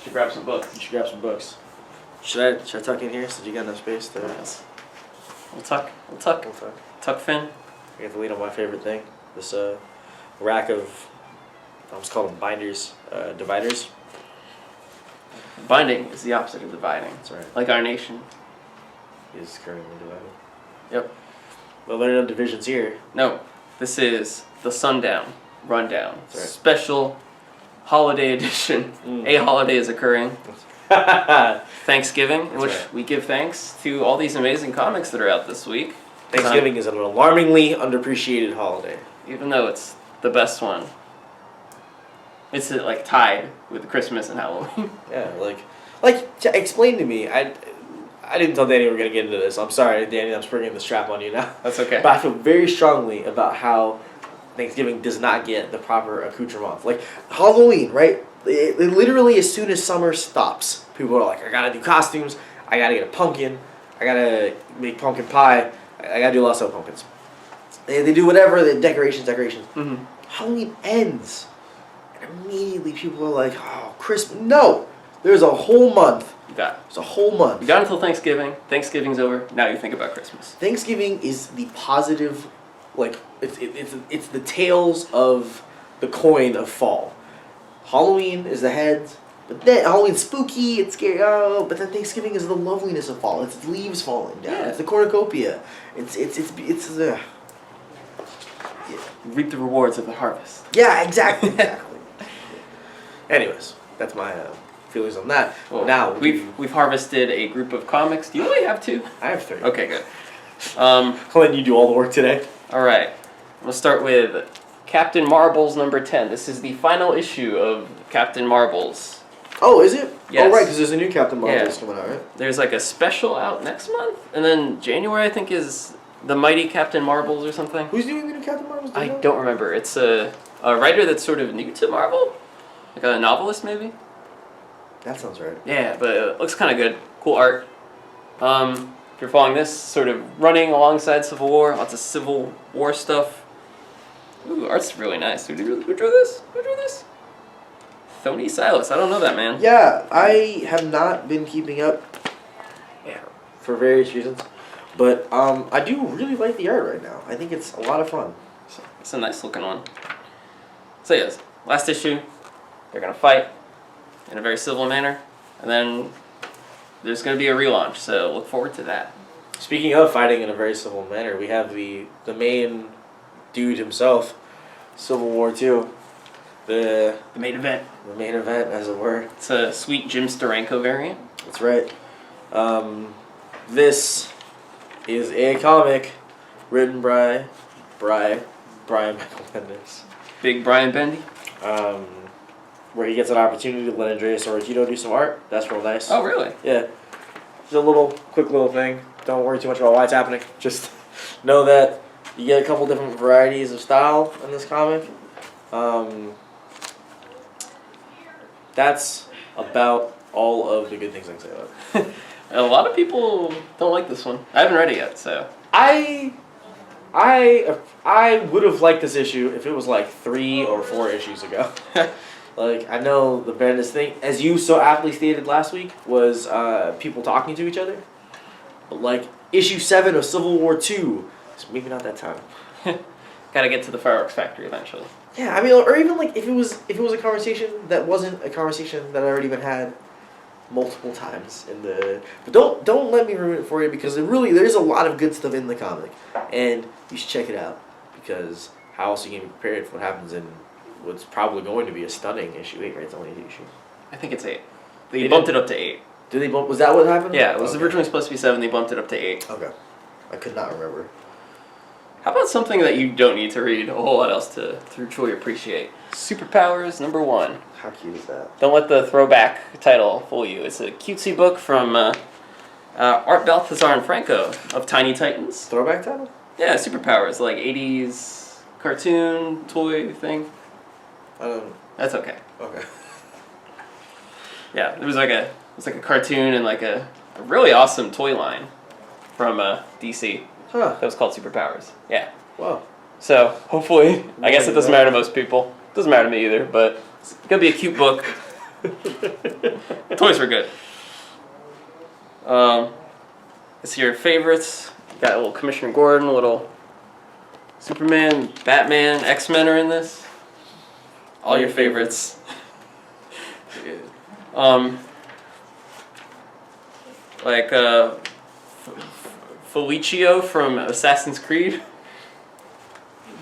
Should grab some books. You should grab some books. Should I tuck in here so you got enough space to... Yes. We'll tuck Finn. I get to lean on my favorite thing. This rack of, I almost call them binders, dividers. Binding is the opposite of dividing. That's right. Like our nation. Is currently divided. Yep. Well, there are no divisions here. No, this is the Sundown Rundown. That's right. Special holiday edition. A holiday is occurring. Thanksgiving, in which we give thanks to all these amazing comics that are out this week. Thanksgiving is an alarmingly underappreciated holiday. Even though it's the best one. It's like tied with Christmas and Halloween. Yeah, explain to me. I didn't tell Danny we were going to get into this. I'm sorry, Danny, I'm springing the strap on you now. That's okay. But I feel very strongly about how Thanksgiving does not get the proper accoutrement. Like, Halloween, right? It literally, as soon as summer stops, people are like, I gotta do costumes, I gotta get a pumpkin, I gotta make pumpkin pie, I gotta do lots of pumpkins. They do whatever, the decorations. Mm-hmm. Halloween ends, and immediately people are like, oh, Christmas. No! There's a whole month. It's a whole month. You got until Thanksgiving. Thanksgiving's over. Now you think about Christmas. Thanksgiving is the positive, like, it's the tails of the coin of fall. Halloween is the heads, but then Halloween's spooky, it's scary, but then Thanksgiving is the loveliness of fall. It's leaves falling down. Yeah. It's the cornucopia. Yeah. Reap the rewards of the harvest. Yeah, exactly. Anyways, that's my feelings on that. Well, now we've harvested a group of comics. Do you only have 2? I have 3. Okay, good. I'll let you do all the work today. All right. We'll start with Captain Marvel's number 10. This is the final issue of Captain Marvel's. Oh, is it? Yes. Oh, right, because there's a new Captain Marvel's coming out, right? There's like a special out next month, and then January I think is the Mighty Captain Marvels or something. Who's doing the new Captain Marvel's? I don't remember. It's a writer that's sort of new to Marvel, like a novelist maybe. That sounds right. Yeah, but it looks kind of good. Cool art. If you're following this, sort of running alongside Civil War, lots of Civil War stuff. Ooh, art's really nice. Who drew this? Who drew this? Tony Silas. I don't know that man. Yeah, I have not been keeping up. Yeah, for various reasons, but I do really like the art right now. I think it's a lot of fun. It's a nice looking one. So yes, last issue, they're gonna fight in a very civil manner, and then there's gonna be a relaunch. So look forward to that. Speaking of fighting in a very civil manner, we have the main dude himself, Civil War II. The main event. The main event, as it were. It's a sweet Jim Steranko variant. That's right. This is a comic written by Brian Michael Bendis. Big Brian Bendy. Where he gets an opportunity to let Andrea Sorrentino do some art. That's real nice. Oh, really? Yeah. Just a quick little thing. Don't worry too much about why it's happening. Just know that you get a couple different varieties of style in this comic. That's about all of the good things I can say about it. A lot of people don't like this one. I haven't read it yet, so. I would have liked this issue if it was like 3 or 4 issues ago. Like, I know the Bendis thing, as you so aptly stated last week, was people talking to each other. But like, issue 7 of Civil War II, it's maybe not that time. Gotta get to the fireworks factory eventually. Yeah, I mean, or even like if it was a conversation that wasn't a conversation that had already been had multiple times in the. But don't let me ruin it for you, because there's a lot of good stuff in the comic, and you should check it out, because how else are you gonna be prepared for what happens in what's probably going to be a stunning issue 8, right? It's only 8 issues. I think it's 8. They bumped it up to 8. Did they bump? Was that what happened? Yeah, it was originally supposed to be 7. They bumped it up to 8. Okay, I could not remember. How about something that you don't need to read a whole lot else to truly appreciate? Superpowers number 1. How cute is that? Don't let the throwback title fool you. It's a cutesy book from Art Balthazar and Franco of Tiny Titans. Throwback title? Yeah, Superpowers, like 80s cartoon toy thing. That's okay. Okay. Yeah, it was like a cartoon and like a really awesome toy line from DC. Huh. That was called Superpowers. Yeah. Wow. So hopefully, I guess it doesn't matter to most people. Doesn't matter to me either, but it's gonna be a cute book. Toys were good. It's your favorites. You got a little Commissioner Gordon, a little Superman, Batman, X-Men are in this. All your favorites. Like Felicio from Assassin's Creed.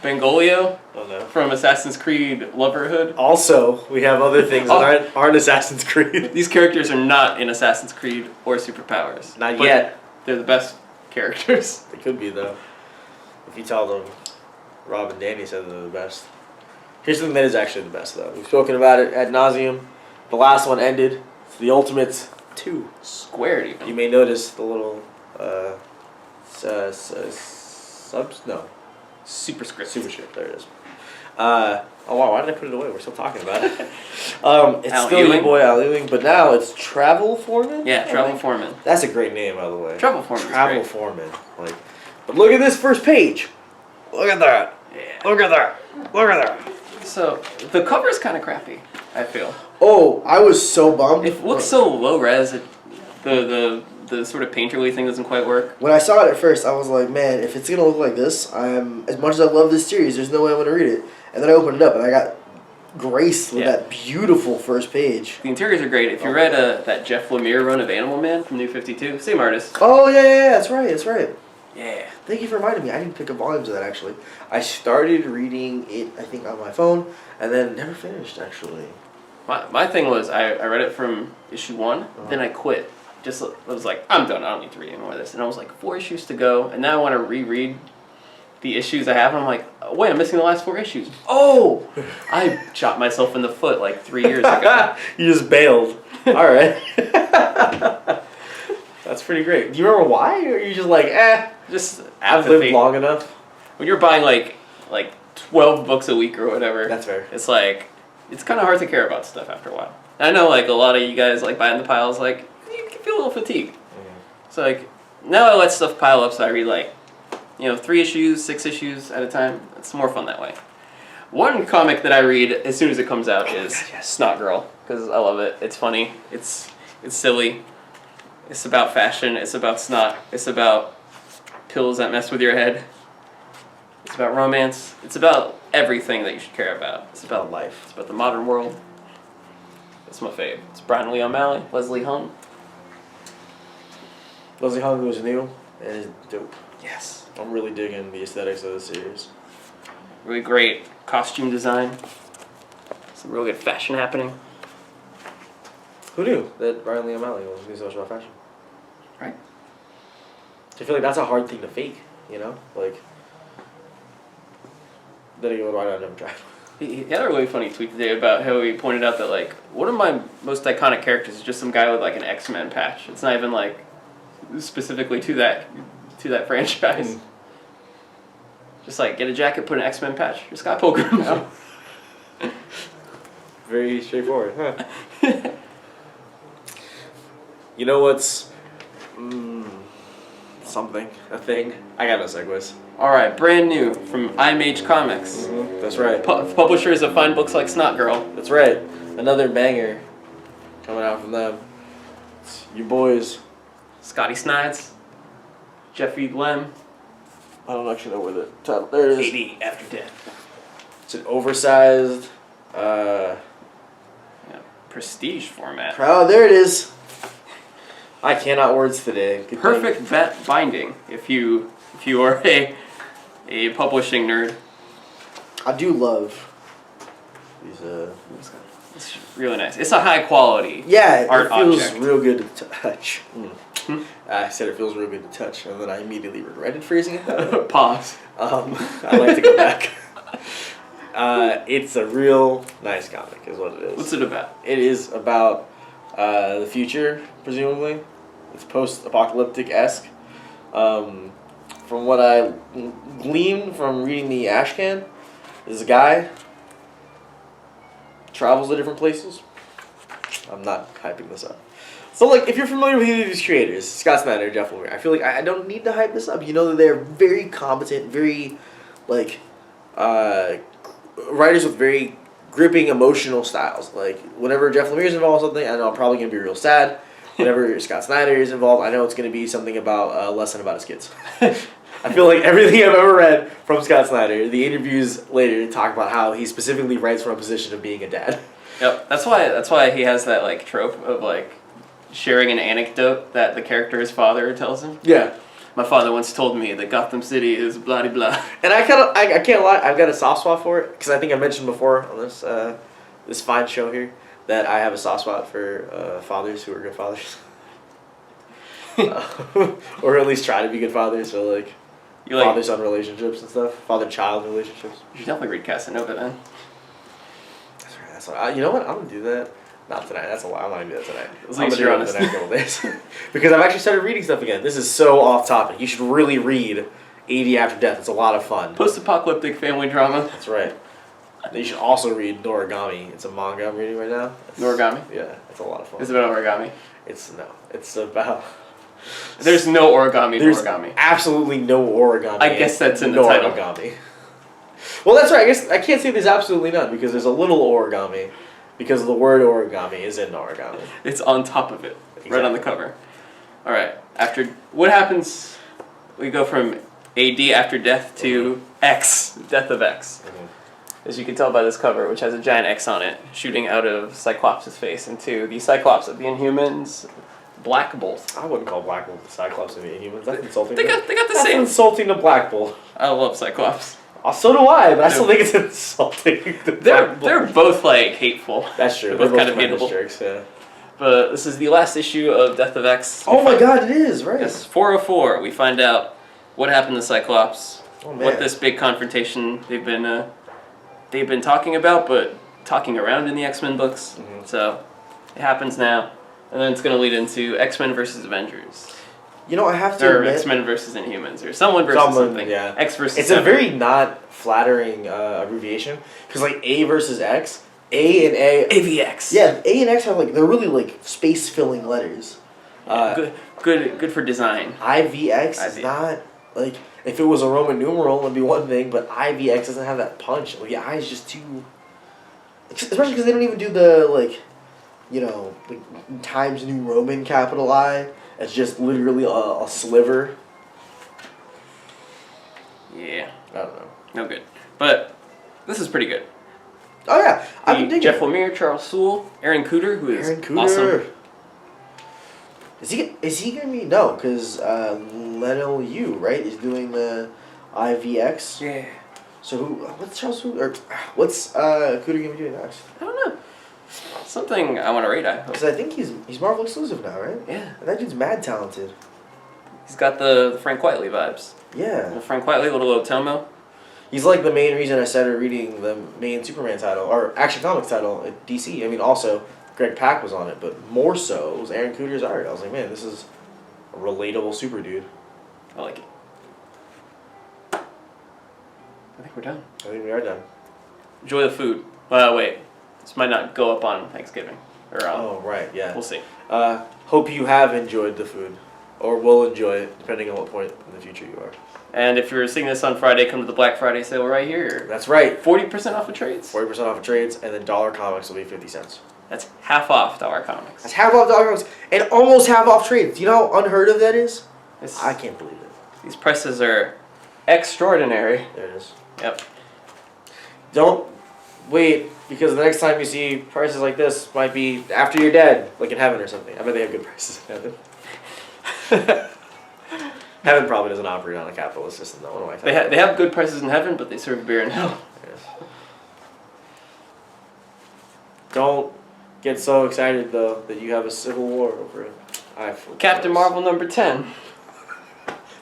Benvolio Oh no. from Assassin's Creed Loverhood. Also, we have other things that aren't Assassin's Creed. These characters are not in Assassin's Creed or Superpowers. Not but yet. They're the best characters. They could be though. If you tell them, Rob and Danny said they're the best. Here's something that is actually the best though. We've spoken about it ad nauseum. The last one ended. It's the Ultimates 2. Squared even. You may notice the little subs. No. Superscript. Superscript. There it is. Oh wow! Why did I put it away? We're still talking about it. It's Al still Ewing? your boy Al Ewing, but now it's Travel Foreman. Yeah, I Travel think. Foreman. That's a great name, by the way. Travel Foreman. Travel Foreman. Like, but look at this first page. Look at that. Yeah. Look at that. Look at that. So the cover's kind of crappy. I feel Oh, I was so bummed. it looks so low res. The sort of painterly thing doesn't quite work. When I saw it at first, I was like, man, if it's gonna look like this, as much as I love this series, there's no way I'm gonna read it. And then I opened it up, and I got graced with that beautiful first page. The interiors are great. If you read that Jeff Lemire run of Animal Man from New 52, same artist. Oh yeah, that's right, that's right. Yeah. Thank you for reminding me. I didn't pick up volumes of that actually. I started reading it, I think, on my phone, and then never finished actually. My thing was I read it from issue 1, then I quit. I was like, I'm done. I don't need to read any more of this. And I was like, 4 issues to go, and now I want to reread the issues I have, and I'm like, oh, wait, I'm missing the last 4 issues. Oh, I shot myself in the foot like 3 years ago. You just bailed. All right. That's pretty great. Do you remember why? Or are you just like, Just I've apathy. lived long enough? When you're buying like 12 books a week or whatever, That's fair. it's like, it's kind of hard to care about stuff after a while. And I know like a lot of you guys like buying the piles, like, you can feel a little fatigued. So like, now I let stuff pile up, so I read like, 3 issues, 6 issues at a time. It's more fun that way. One comic that I read as soon as it comes out is SNOTGIRL, because I love it. It's funny. It's silly. It's about fashion. It's about snot. It's about pills that mess with your head. It's about romance. It's about everything that you should care about. It's about life. It's about the modern world. It's my fave. It's Brian Lee O'Malley, Leslie Hung. Leslie Hung was new and is dope. Yes. I'm really digging the aesthetics of the series. Really great costume design. Some real good fashion happening. Who knew that Brian Lee O'Malley was doing so much about fashion? Right. I feel like that's a hard thing to fake, Like, then again, why not never try? He had a really funny tweet today about how he pointed out that like one of my most iconic characters is just some guy with like an X-Men patch. It's not even like specifically to that franchise. Just like get a jacket, put an X-Men patch. You're Scott Pilgrim now. Very straightforward, huh? You know what's something, a thing? I got no segues. All right, brand new from iMage Comics. That's right. Publishers of fine books like SNOTGIRL. That's right. Another banger coming out from them. It's your boys. Scotty Snides, Jeffy Lem. I don't actually know where the title. There it is. 80 After Death. It's an oversized. Prestige format. Oh, there it is. I cannot words today. Good Perfect vet binding if you are a publishing nerd. I do love these. It's really nice. It's a high quality art it feels object. real good to touch. I said it feels real good to touch, and then I immediately regretted phrasing it that way. Pause. I like to go back. It's a real nice comic, is what it is. What's it about? It is about the future, presumably. It's post-apocalyptic-esque. From what I gleaned from reading the Ashcan, this guy travels to different places. I'm not hyping this up. So, like, if you're familiar with either of these creators, Scott Snyder, Jeff Lemire, I feel like I don't need to hype this up. You know that they're very competent, very, like, writers with very gripping emotional styles. Like whenever Jeff Lemire's involved in something, I know I'm probably gonna be real sad. Whenever Scott Snyder is involved, I know it's gonna be something about a lesson about his kids. I feel like everything I've ever read from Scott Snyder, the interviews later talk about how he specifically writes from a position of being a dad. Yep, that's why he has that like trope of like sharing an anecdote that the character's father tells him. Yeah. My father once told me that Gotham City is blah de blah. And I can't lie, I've got a soft spot for it because I think I mentioned before on this fine show here that I have a soft spot for fathers who are good fathers, or at least try to be good fathers. So like fathers on relationships and stuff, father-child relationships. You should definitely read Casanova then. That's right. That's what you know what I'm gonna do that. Not tonight. That's a lie. I'm not gonna do that tonight. At least you're honest. The next couple days. Because I've actually started reading stuff again. This is so off topic. You should really read 80 After Death. It's a lot of fun. Post-apocalyptic family drama. That's right. You should also read Noragami. It's a manga I'm reading right now. Noragami? Yeah, it's a lot of fun. It's about origami. It's about. There's no origami. There's origami. Absolutely no origami. I guess that's in the title. Origami. Well, that's right. I guess I can't say there's absolutely none because there's a little origami. Because the word origami is in origami. It's on top of it, Exactly. right on the cover. All right. After what happens? We go from AD After Death to X, Death of X. Mm-hmm. As you can tell by this cover, which has a giant X on it, shooting out of Cyclops' face into the Cyclops of the Inhumans, Black Bolt. I wouldn't call Black Bolt the Cyclops of the Inhumans. That's insulting. They got the That's same. insulting to Black Bolt. I love Cyclops. So do I, but I still think it's insulting. They're both like hateful. That's true. They're both kind of tremendous hateable. jerks, yeah. But this is the last issue of Death of X. Oh my God, it is right. Yes, 404. We find out what happened to Cyclops. Oh, man. What this big confrontation they've been talking about, but talking around in the X-Men books. Mm-hmm. So it happens now, and then it's going to lead into X-Men versus Avengers. You know, I have to Or admit, X-Men versus Inhumans, or someone versus something. Yeah. X versus It's seven. a very not flattering abbreviation because like A versus X, A and A. AVX. Yeah, A and X are like they're really like space filling letters. Good for design. IVX is not like if it was a Roman numeral it'd be one thing, but IVX doesn't have that punch. Like the I is just too. Especially because they don't even do the like, you know, like Times New Roman capital I. It's just literally a sliver. Yeah. I don't know. No good. But this is pretty good. Oh yeah, I've been digging Jeff it. Lemire, Charles Soule, Aaron Cooter, who is Aaron Cooter. awesome. Is he gonna be no? Because Leno Yu right is doing the IVX. Yeah. So what's Charles Soule or what's Cooter gonna be doing next? I don't know. Something I want to read, I hope. Because I think he's Marvel exclusive now, right? Yeah. And that dude's mad talented. He's got the Frank Whiteley vibes. Yeah. Little Frank Whiteley, little Otomo. He's like the main reason I started reading the main Superman title, or Action Comics title at DC. I mean, also, Greg Pak was on it, but more so, it was Aaron Cooter's art. I was like, man, this is a relatable super dude. I like it. I think we're done. I think we are done. Enjoy the food. Wait. This might not go up on Thanksgiving. Or Oh, right, yeah. We'll see. Hope you have enjoyed the food, or will enjoy it, depending on what point in the future you are. And if you're seeing this on Friday, come to the Black Friday sale right here. That's right. 40% off of trades. 40% off of trades, and then Dollar Comics will be 50 cents. That's half off Dollar Comics. That's half off Dollar Comics, and almost half off trades. Do you know how unheard of that is? It's, I can't believe it. these prices are extraordinary. There it is. Yep. Don't wait, because the next time you see prices like this might be after you're dead, like in heaven or something. I bet they have good prices in heaven. Heaven probably doesn't operate on a capitalist system, though. What do I think? They have good prices in heaven, but they serve beer in hell. Yes. Don't get so excited, though, that you have a civil war over it. Captain Marvel number 10.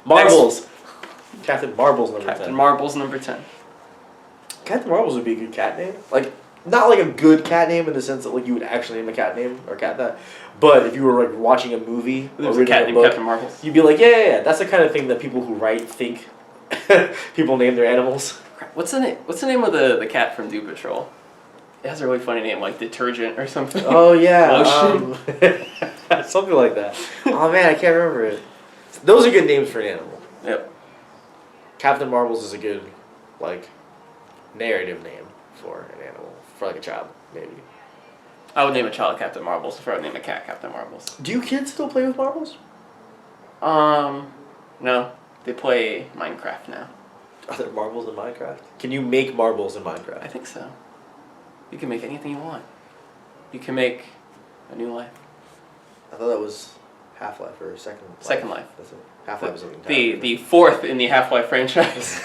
Marbles. Captain Marbles number 10. Captain Marvel's number 10. Captain Marbles would be a good cat name. Like, not like a good cat name in the sense that like you would actually name a cat name or cat that. But if you were like watching a movie or There's a reading cat a named book, Captain Marvel. you'd be like, yeah. That's the kind of thing that people who write think people name their animals. What's the name? What's the name of the cat from Doom Patrol? It has a really funny name, like Detergent or something. Oh yeah, Lotion. something like that. Oh man, I can't remember it. Those are good names for an animal. Yep. Captain Marbles is a good, like, narrative name for an animal. for like a child, maybe. I would name a child Captain Marbles if I would name a cat Captain Marbles. Do you kids still play with marbles? No. They play Minecraft now. Are there marbles in Minecraft? Can you make marbles in I Minecraft? think so. You can make anything you want. You can make a new life. I thought that was Half-Life or Second Life. Second Life. That's it. Half-Life is something. The fourth in the Half-Life franchise.